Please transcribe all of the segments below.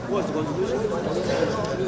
What's the contribution?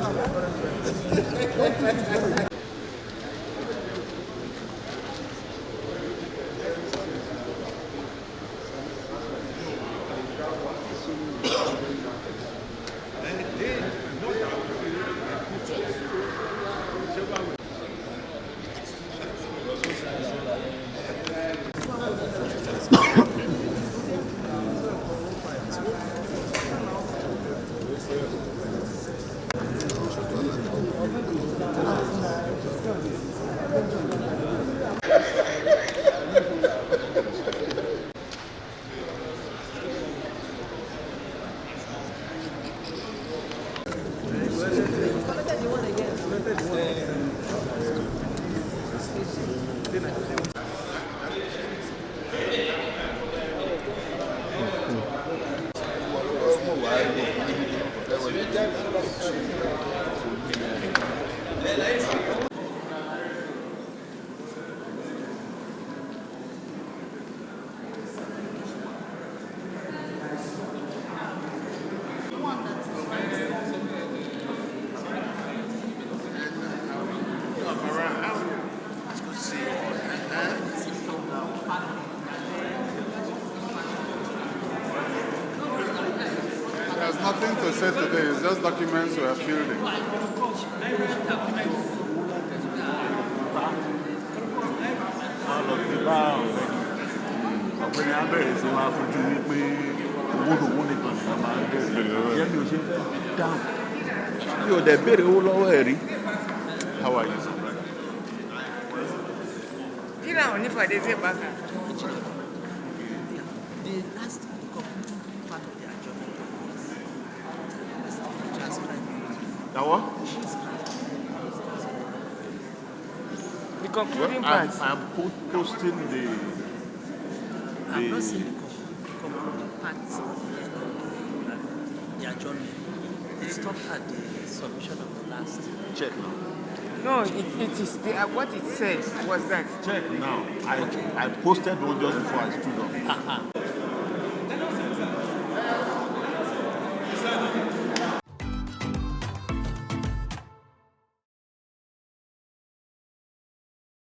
There's nothing to say today, it's just documents we are fielding. Ọ̀gbẹ́ni abẹ́rẹ́ sí máa fojú wípé owó nìkan ni wọ́n máa ń bẹ̀rẹ̀ yẹ́ mi ò ṣe fẹ́ dáhùn. Mi ò dẹ̀ béèrè owó lọ́wọ́ ẹ̀ rí. How are you? Kí làwọn onífàdé ṣe bá kà? The last part of the adjournment was Now what? The concluding part. I'm posting the. I've not seen the concluding part of the adjournment. It stopped at the submission of the last. Check now. No, it is what it says was that. Check now. I posted one just before I stood up.